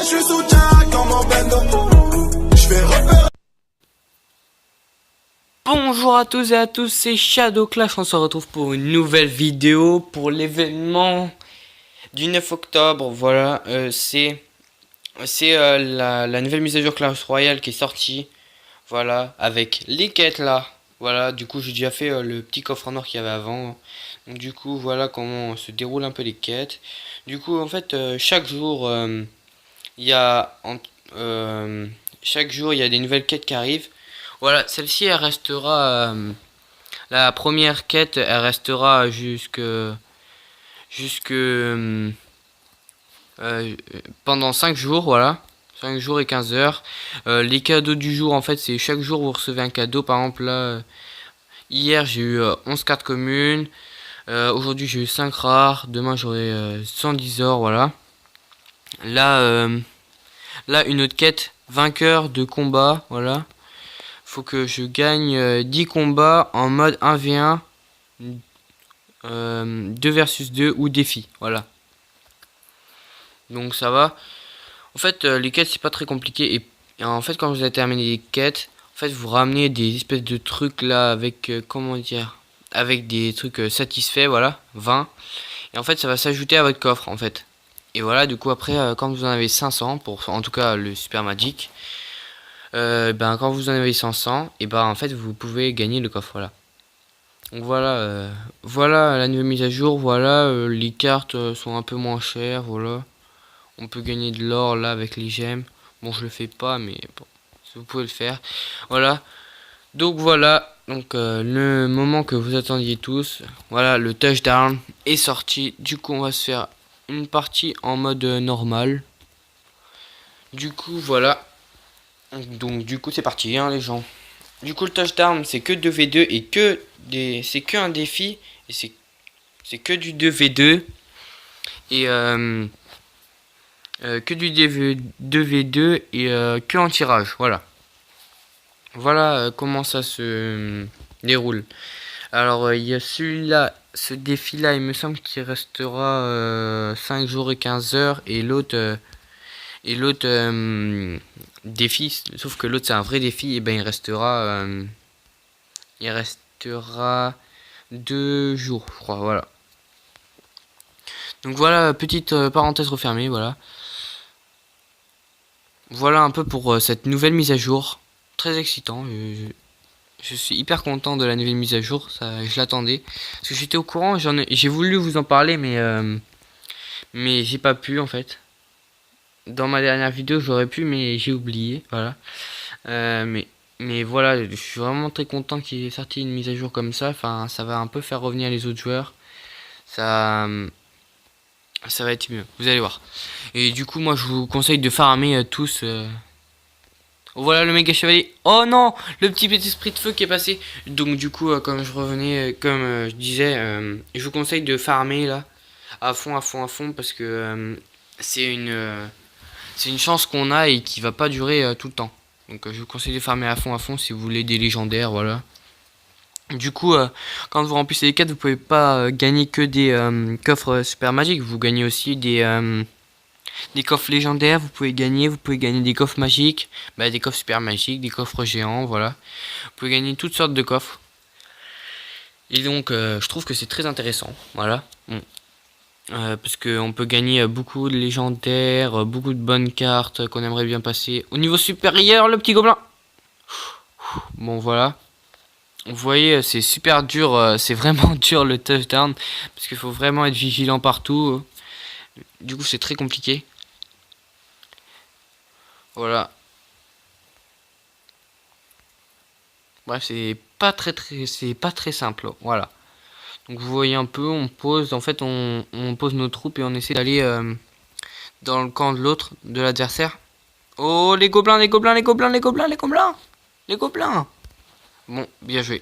je suis sous Jack dans mon bendo. Je fais repérer. Bonjour à tous et à tous, c'est Shadow Clash, on se retrouve pour une nouvelle vidéo pour l'événement du 9 octobre. Voilà, c'est la nouvelle mise à jour Clash Royale qui est sortie. Voilà, avec les quêtes là. Voilà, du coup j'ai déjà fait le petit coffre en or qu'il y avait avant. Donc du coup voilà comment se déroulent un peu les quêtes. Du coup en fait chaque jour il y a chaque jour il y a des nouvelles quêtes qui arrivent. Voilà, celle-ci elle restera la première quête, elle restera jusque pendant 5 jours, voilà. 5 jours et 15 heures. Les cadeaux du jour, en fait, c'est chaque jour vous recevez un cadeau. Par exemple, là, hier j'ai eu 11 cartes communes. Aujourd'hui j'ai eu 5 rares. Demain j'aurai 110 or, voilà. Là, là, une autre quête, vainqueur de combat, voilà. Faut que je gagne 10 combats en mode 1v1, 2 versus 2 ou défi, voilà. Donc ça va. En fait, les quêtes c'est pas très compliqué et en fait quand vous avez terminé les quêtes, en fait vous ramenez des espèces de trucs là avec comment dire, avec des trucs satisfaits, voilà, 20. Et en fait ça va s'ajouter à votre coffre en fait. Et voilà, du coup après quand vous en avez 500 pour en tout cas le Super Magic, ben quand vous en avez 500 et ben en fait vous pouvez gagner le coffre, voilà. Donc voilà, voilà la nouvelle mise à jour, voilà, les cartes sont un peu moins chères, voilà. On peut gagner de l'or là avec les gemmes. Bon, je le fais pas, mais bon, vous pouvez le faire. Voilà. Donc voilà. Donc le moment que vous attendiez tous. Voilà, le touchdown est sorti. Du coup, on va se faire une partie en mode normal. Du coup, voilà. Donc du coup, c'est parti, hein, les gens. Du coup, le touchdown, c'est que 2v2 et c'est que un défi et c'est que du 2v2 et que du 2v2 et que en tirage, voilà. Voilà comment ça se déroule. Alors il y a celui-là, ce défi-là, il me semble qu'il restera 5 jours et 15 heures et l'autre défi, sauf que l'autre c'est un vrai défi, et ben il restera 2 jours, je crois, voilà. Donc voilà, petite parenthèse refermée, voilà. Voilà un peu pour cette nouvelle mise à jour. Très excitant. Je suis hyper content de la nouvelle mise à jour. Ça, je l'attendais. Parce que j'étais au courant. J'ai voulu vous en parler, mais j'ai pas pu en fait. Dans ma dernière vidéo, j'aurais pu, mais j'ai oublié. Voilà. Mais voilà, je suis vraiment très content qu'il ait sorti une mise à jour comme ça. Enfin, ça va un peu faire revenir les autres joueurs. Ça va être mieux. Vous allez voir. Et du coup, moi, je vous conseille de farmer tous. Voilà le méga chevalier. Oh non, le petit esprit de feu qui est passé. Donc du coup, comme je revenais, comme je disais, je vous conseille de farmer là, à fond, à fond, à fond, parce que c'est une chance qu'on a et qui va pas durer tout le temps. Donc je vous conseille de farmer à fond si vous voulez des légendaires, voilà. Du coup, quand vous remplissez les quêtes, vous pouvez pas gagner que des coffres super magiques. Vous gagnez aussi des coffres légendaires, vous pouvez gagner des coffres magiques, des coffres super magiques, des coffres géants, voilà. Vous pouvez gagner toutes sortes de coffres. Et donc, je trouve que c'est très intéressant, voilà. Bon. Parce qu'on peut gagner beaucoup de légendaires, beaucoup de bonnes cartes qu'on aimerait bien passer. Au niveau supérieur, le petit gobelin. Bon, voilà. Vous voyez, c'est super dur, c'est vraiment dur le touchdown, parce qu'il faut vraiment être vigilant partout. Du coup, c'est très compliqué. Voilà. Bref, c'est pas très simple. Voilà. Donc vous voyez un peu, on pose, en fait, on pose nos troupes et on essaie d'aller dans le camp de l'autre, de l'adversaire. Oh, les gobelins, les gobelins, les gobelins, les gobelins, les gobelins, les gobelins. Bon, bien joué.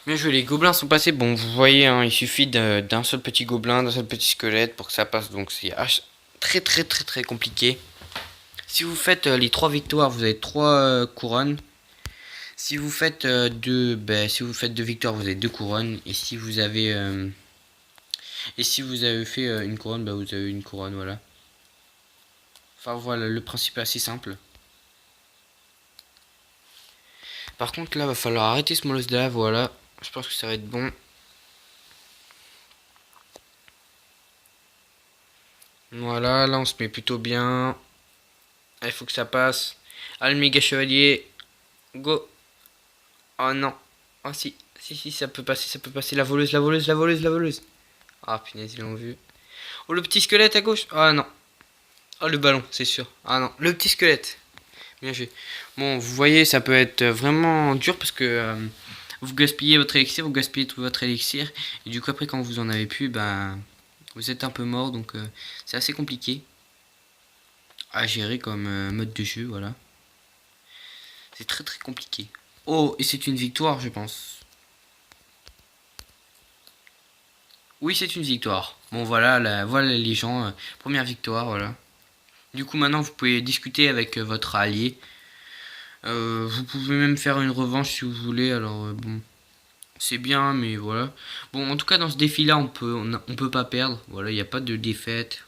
Bien joué, les gobelins sont passés. Bon, vous voyez, hein, il suffit d'un seul petit gobelin, d'un seul petit squelette pour que ça passe. Donc c'est très compliqué. Si vous faites les 3 victoires, vous avez 3 couronnes. Si vous faites deux victoires, vous avez 2 couronnes. Et si vous avez fait une couronne, vous avez une couronne, voilà. Enfin voilà, le principe est assez simple. Par contre là, va falloir arrêter ce molosse de là, voilà. Je pense que ça va être bon. Voilà, là on se met plutôt bien. Il faut que ça passe. Ah, le méga chevalier. Go. Oh non. Oh si. Si, ça peut passer, ça peut passer. La voleuse, la voleuse, la voleuse, la voleuse. Ah punaise, ils l'ont vu. Oh, le petit squelette à gauche. Ah non. Oh, le ballon, c'est sûr. Ah non, le petit squelette. Bien joué. Bon, vous voyez, ça peut être vraiment dur parce que vous gaspillez votre élixir, vous gaspillez tout votre élixir. Et du coup, après, quand vous en avez plus, ben, vous êtes un peu mort. Donc, c'est assez compliqué à gérer comme mode de jeu. Voilà. C'est très très compliqué. Oh, et c'est une victoire, je pense. Oui, c'est une victoire. Bon, voilà, voilà les gens. Première victoire, voilà. Du coup, maintenant, vous pouvez discuter avec votre allié. Vous pouvez même faire une revanche si vous voulez. Alors, bon, c'est bien, mais voilà. Bon, en tout cas, dans ce défi-là, on peut pas perdre. Voilà, il n'y a pas de défaite.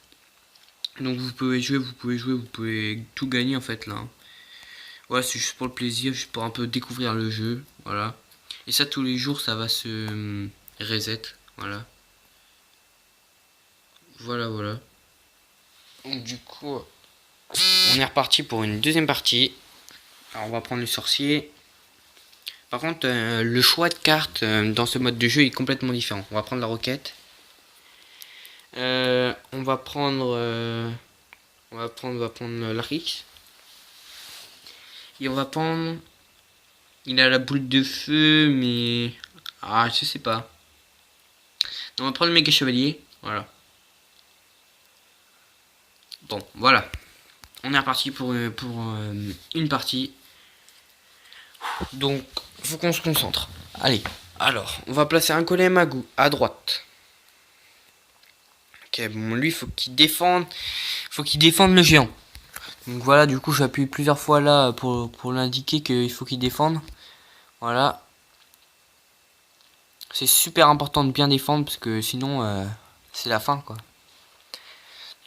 Donc, vous pouvez jouer, vous pouvez tout gagner en fait là. Voilà, c'est juste pour le plaisir, juste pour un peu découvrir le jeu. Voilà. Et ça, tous les jours, ça va se reset. Voilà. Voilà. Donc, du coup, on est reparti pour une deuxième partie. Alors, on va prendre le sorcier. Par contre, le choix de cartes dans ce mode de jeu est complètement différent. On va prendre la roquette. On va prendre l'Arix. Et on va prendre... Il a la boule de feu, mais... Ah, je sais pas. On va prendre le méga chevalier. Voilà. Bon, voilà. On est reparti pour une partie. Donc, faut qu'on se concentre. Allez, alors, on va placer un golem à droite. Ok, bon, lui, faut qu'il défende. Faut qu'il défende le géant. Donc voilà, du coup, j'appuie plusieurs fois là pour l'indiquer qu'il faut qu'il défende. Voilà. C'est super important de bien défendre parce que sinon, c'est la fin, quoi.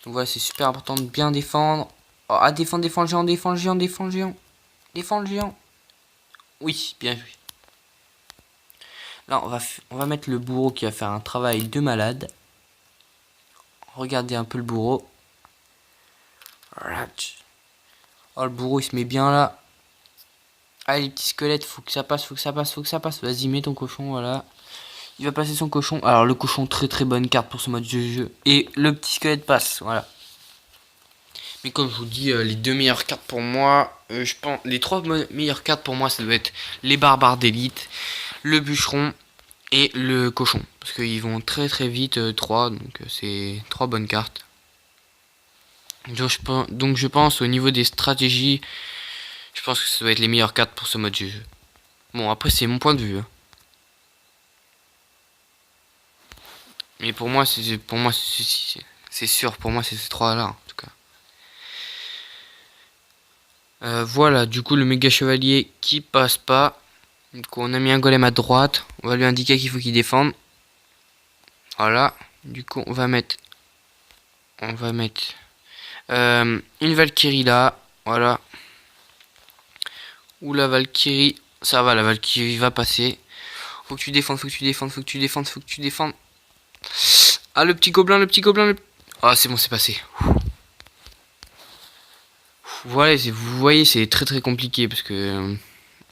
Donc voilà, c'est super important de bien défendre. Oh, ah, défendre le géant, défendre le géant, défendre le géant. Défendre le géant. Oui, bien joué. Là, on va mettre le bourreau qui va faire un travail de malade. Regardez un peu le bourreau. Oh, le bourreau, il se met bien là. Allez, les petits squelettes, faut que ça passe, faut que ça passe, faut que ça passe. Vas-y, mets ton cochon, voilà. Il va passer son cochon. Alors, le cochon, très très bonne carte pour ce mode de jeu. Et le petit squelette passe, voilà. Mais comme je vous dis, les deux meilleures cartes pour moi, je pense, les trois meilleures cartes pour moi, ça doit être les barbares d'élite, le bûcheron et le cochon. Parce qu'ils vont très très vite, 3, donc c'est 3 bonnes cartes. Donc je pense au niveau des stratégies, je pense que ça doit être les meilleures cartes pour ce mode de jeu. Bon, après c'est mon point de vue. Hein. Mais pour moi, c'est sûr, pour moi c'est ces 3 là en tout cas. Voilà, du coup le méga chevalier qui passe pas. Du coup on a mis un golem à droite. On va lui indiquer qu'il faut qu'il défende. Voilà. Du coup on va mettre une Valkyrie là. Voilà. Ou la Valkyrie. Ça va, la Valkyrie va passer. Faut que tu défendes, faut que tu défendes, faut que tu défendes, faut que tu défendes. Ah, le petit gobelin, le petit gobelin. Ah, c'est bon, c'est passé. Voilà, vous voyez, c'est très très compliqué parce que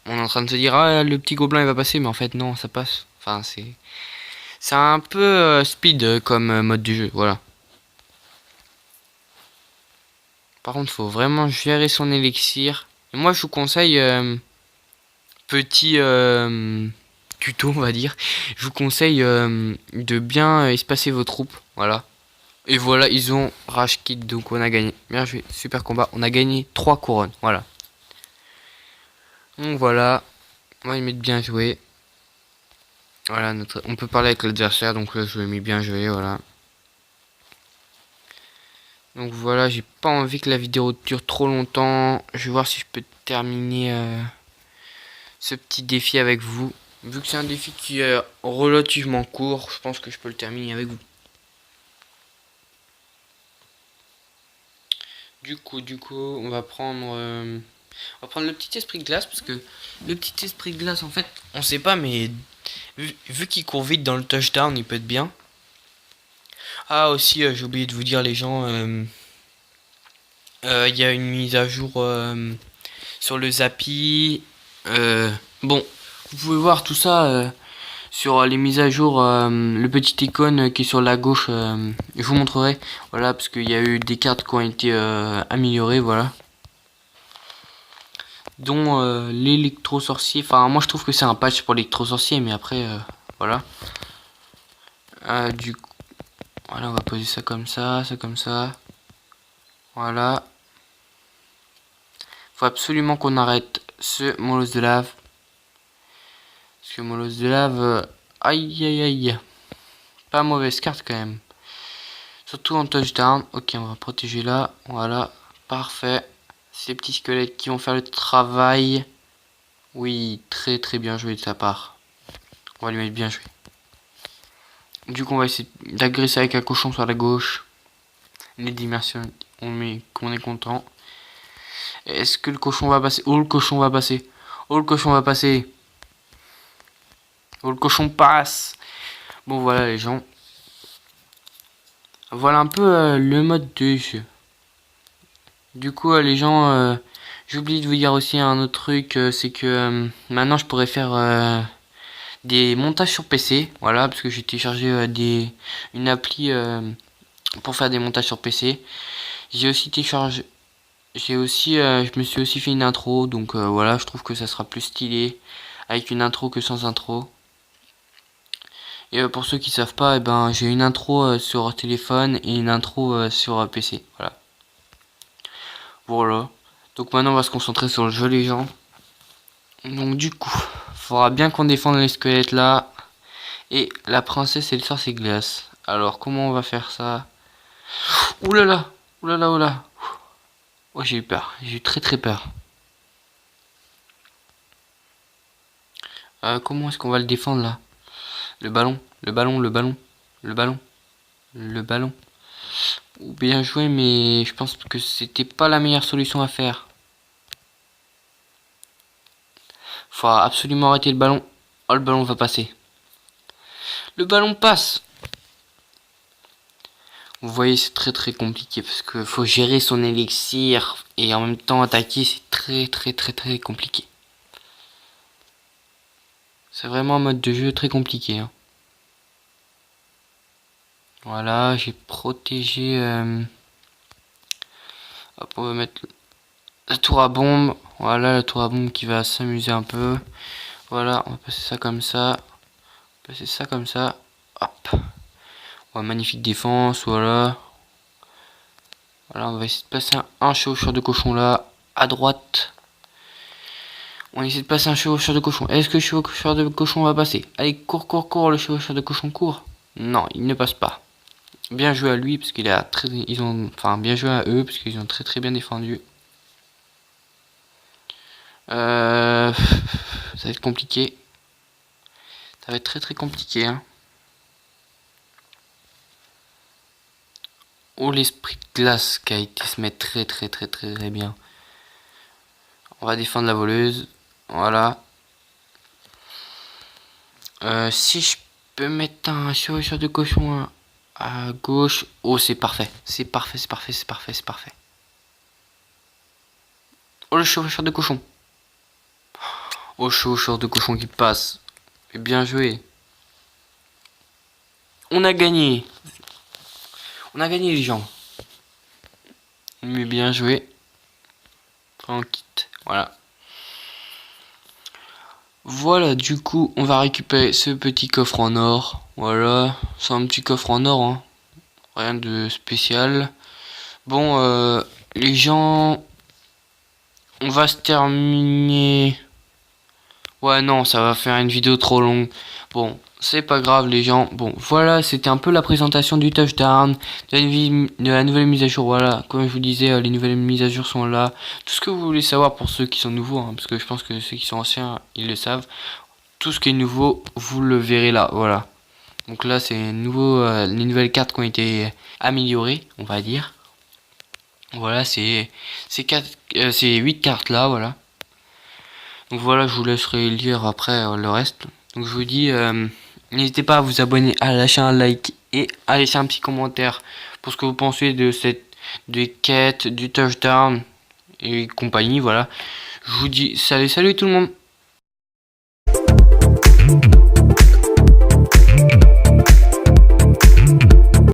on est en train de se dire ah le petit gobelin il va passer, mais en fait non, ça passe. Enfin c'est un peu speed comme mode du jeu, voilà. Par contre, faut vraiment gérer son élixir. Et moi, je vous conseille petit tuto, on va dire. Je vous conseille de bien espacer vos troupes, voilà. Et voilà, ils ont rage kit, donc on a gagné. Bien joué, super combat. On a gagné 3 couronnes, voilà. Donc voilà, moi ils mettent bien joué. Voilà, on peut parler avec l'adversaire, donc là je l'ai mis bien joué, voilà. Donc voilà, j'ai pas envie que la vidéo dure trop longtemps. Je vais voir si je peux terminer ce petit défi avec vous. Vu que c'est un défi qui est relativement court, je pense que je peux le terminer avec vous. Du coup, on va prendre le petit esprit de glace parce que le petit esprit de glace, en fait, on sait pas, mais vu qu'il court vite dans le touchdown, il peut être bien. Ah, aussi, j'ai oublié de vous dire, les gens, il y a une mise à jour sur le Zappi. Bon, vous pouvez voir tout ça sur les mises à jour, le petit icône qui est sur la gauche. Je vous montrerai, voilà, parce qu'il y a eu des cartes qui ont été améliorées, voilà. Dont l'électro-sorcier. Enfin, moi je trouve que c'est un patch pour l'électro-sorcier, mais après, voilà. Du coup, voilà, on va poser ça comme ça, ça comme ça. Voilà. Faut absolument qu'on arrête ce molosse de lave. Parce que molosse de lave, aïe aïe aïe. Pas mauvaise carte quand même. Surtout en touchdown. Ok, on va protéger là. Voilà, parfait. Ces petits squelettes qui vont faire le travail. Oui, très très bien joué de sa part. On va lui mettre bien joué. Du coup, on va essayer d'agresser avec un cochon sur la gauche. Les dimensions, qu'on est content. Est-ce que le cochon va passer? Oh, le cochon va passer. Oh, le cochon va passer. Oh, le cochon passe. Bon, voilà les gens. Voilà un peu le mode de jeu. Du coup, les gens, j'ai oublié de vous dire aussi un autre truc, c'est que maintenant je pourrais faire des montages sur PC. Voilà, parce que j'ai téléchargé une appli pour faire des montages sur PC. J'ai aussi téléchargé, je me suis aussi fait une intro, donc voilà, je trouve que ça sera plus stylé avec une intro que sans intro. Et pour ceux qui savent pas, j'ai une intro sur téléphone et une intro sur PC. Voilà. Voilà. Donc maintenant on va se concentrer sur le jeu les gens. Donc du coup, faudra bien qu'on défende les squelettes là. Et la princesse et le sorcier glace. Alors comment on va faire ça? Oulala, oulala, oulala. Oh, j'ai eu peur, j'ai eu très très peur. Comment est-ce qu'on va le défendre là? Le ballon, le ballon, le ballon, le ballon, le ballon. Bien joué, mais je pense que c'était pas la meilleure solution à faire. Faudra absolument arrêter le ballon. Oh, le ballon va passer. Le ballon passe. Vous voyez, c'est très très compliqué parce que faut gérer son élixir et en même temps attaquer, c'est très très très très compliqué. C'est vraiment un mode de jeu très compliqué. Hein. Voilà, j'ai protégé. Hop, on va mettre la tour à bombe. Voilà, la tour à bombe qui va s'amuser un peu. Voilà, on va passer ça comme ça. Passer ça comme ça. Hop. Ouais, magnifique défense, voilà. Voilà, on va essayer de passer un chevaucheur de cochon là, à droite. On essaie de passer un chevaucheur de cochon. Est-ce que le chevaucheur de cochon va passer? Allez, cours, cours, cours, le chevaucheur de cochon court. Non, il ne passe pas. Bien joué à lui, parce qu'il a très... Enfin, bien joué à eux, parce qu'ils ont très très bien défendu. Ça va être compliqué. Ça va être très très compliqué, hein. Oh, l'esprit de glace qui a été se mettre très très très très très bien. On va défendre la voleuse. Voilà. Si je peux mettre un chevaucheur de cochon à gauche. Oh, c'est parfait. C'est parfait, c'est parfait, c'est parfait, c'est parfait. Oh, le chevaucheur de cochon. Oh, le chevaucheur de cochon qui passe. Bien joué. On a gagné. On a gagné, les gens. Mais bien joué. On quitte. Voilà. Voilà, du coup, on va récupérer ce petit coffre en or. Voilà, c'est un petit coffre en or, hein. Rien de spécial. Bon, les gens, on va se terminer. Ouais, non, ça va faire une vidéo trop longue. Bon, c'est pas grave, les gens. Bon, voilà, c'était un peu la présentation du touchdown, de la nouvelle mise à jour. Voilà, comme je vous disais, les nouvelles mises à jour sont là. Tout ce que vous voulez savoir pour ceux qui sont nouveaux, hein, parce que je pense que ceux qui sont anciens, ils le savent. Tout ce qui est nouveau, vous le verrez là, voilà. Donc là, c'est nouveau, les nouvelles cartes qui ont été améliorées, on va dire. Voilà, c'est 8 cartes là, voilà. Donc voilà, je vous laisserai lire après le reste. Donc je vous dis, n'hésitez pas à vous abonner, à lâcher un like et à laisser un petit commentaire pour ce que vous pensez de cette des quêtes, du touchdown et compagnie. Voilà. Je vous dis salut tout le monde.